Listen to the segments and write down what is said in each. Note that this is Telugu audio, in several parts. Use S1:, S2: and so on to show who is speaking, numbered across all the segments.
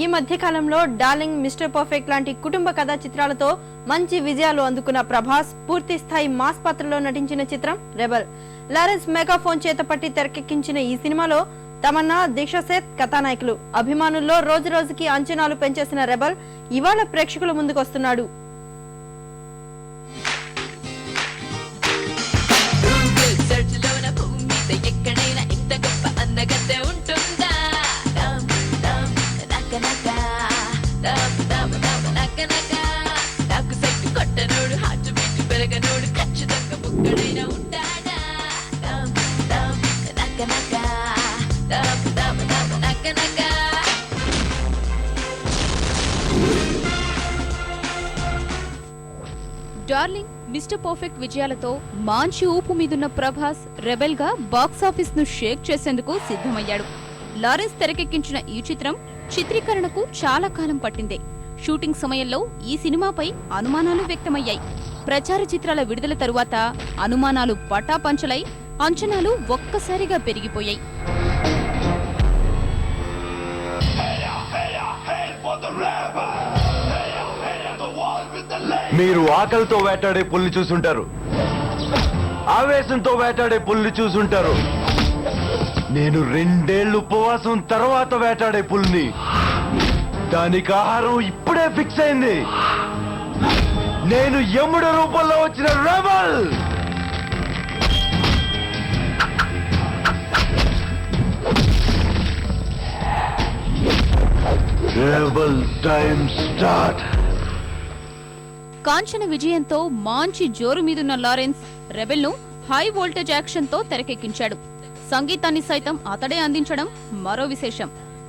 S1: ఈ మధ్య కాలంలో డార్లింగ్, మిస్టర్ పర్ఫెక్ట్ లాంటి కుటుంబ కథా చిత్రాలతో మంచి విజయాలు అందుకున్న ప్రభాస్ పూర్తి స్థాయి మాస్ పాత్రలో నటించిన చిత్రం రెబల్. లారెన్స్ మెగాఫోన్ చేతపట్టి తెరకెక్కించిన ఈ సినిమాలో తమన్నా, దీక్షా సేత్ కథానాయకులు. అభిమానుల్లో రోజు రోజుకి అంచనాలు పెంచేసిన రెబల్ ఇవాళ ప్రేక్షకుల ముందుకొస్తున్నాడు.
S2: డార్లింగ్, మిస్టర్ పర్ఫెక్ట్ విజయాలతో మంచి ఊపు మీదున్న ప్రభాస్ రెబెల్ గా బాక్సాఫీస్ ను షేక్ చేసేందుకు సిద్ధమయ్యాడు. లారెన్స్ తెరకెక్కించిన ఈ చిత్రం చిత్రీకరణకు చాలా కాలం పట్టింది. షూటింగ్ సమయంలో ఈ సినిమాపై అనుమానాలు వ్యక్తమయ్యాయి. ప్రచార చిత్రాల విడుదల తరువాత అనుమానాలు పటాపంచలై అంచనాలు ఒక్కసారిగా పెరిగిపోయాయి.
S3: మీరు ఆకలితో వేటాడే పుల్లి చూసుంటారు, ఆవేశంతో వేటాడే పుల్లి చూసుంటారు. నేను 2 ఏళ్లు ఉపవాసం తర్వాత వేటాడే పుల్ని. దానికి ఆహారం ఇప్పుడే ఫిక్స్ అయింది. నేను యముడు రూపంలో వచ్చిన rebel. Rebel time start.
S2: Kanchana విజయంతో మంచి జోరు మీదున్న లారెన్స్ రెబెల్ ను హై వోల్టేజ్ యాక్షన్ తో తెరకెక్కించాడు. సంగీతాన్ని సైతం అతడే అందించడం మరో విశేషం.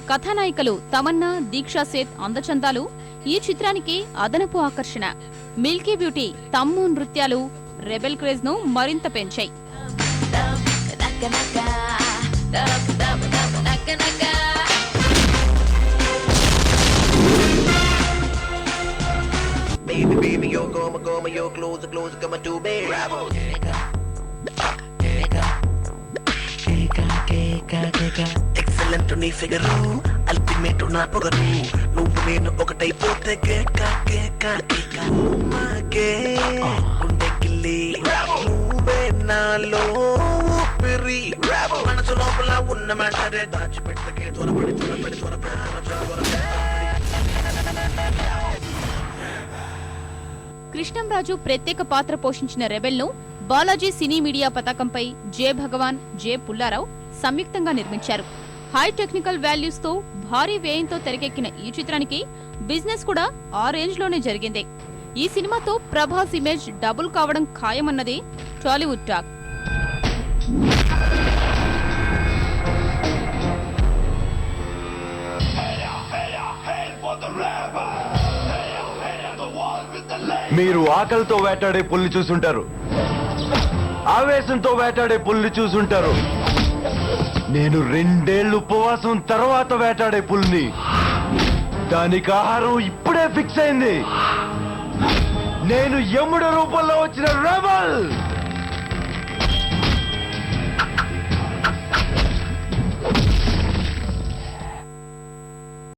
S2: కథానాయికలు తమన్నా, దీక్షా సేత్ అందచందాలు ఈ చిత్రానికి అదనపు ఆకర్షణ. మిల్కీ బ్యూటీ, తమ్ము నృత్యాలు రెబెల్ క్రేజ్ ను మరింత పెంచాయి.
S4: Baby, baby, yo, goma, yo, close, come to bed. Bravo. Excellent to నీ ఫిగరు, అల్టిమేట్ నా పొగరు. నువ్వు నేను ఒకటైపోతే మాకే ఉండే గిల్లి. నువ్వే నాలో ఊపిరి. మనసు లోపల ఉన్న మ్యాటరే దాచిపెట్టకే త్వరపడి
S2: కృష్ణంరాజు ప్రత్యేక పాత్ర పోషించిన రెబెల్ ను బాలాజీ సినీ మీడియా పతాకంపై జె భగవాన్, జె పుల్లారావు సంయుక్తంగా నిర్మించారు. హై టెక్నికల్ వాల్యూస్ తో భారీ వ్యయంతో తెరకెక్కిన ఈ చిత్రానికి బిజినెస్ కూడా ఆ రేంజ్ లోనే జరిగింది. ఈ సినిమాతో ప్రభాస్ ఇమేజ్ డబుల్ కావడం ఖాయమన్నది టాలీవుడ్ టాక్.
S3: మీరు ఆకలితో వేటాడే పుల్లి చూసుంటారు, ఆవేశంతో వేటాడే పుల్లి చూసుంటారు. నేను 2 ఏళ్లు ఉపవాసం తర్వాత వేటాడే పుల్ని. దానికి ఆహారం ఇప్పుడే ఫిక్స్ అయింది. నేను యముడు రూపంలో వచ్చిన రెబల్.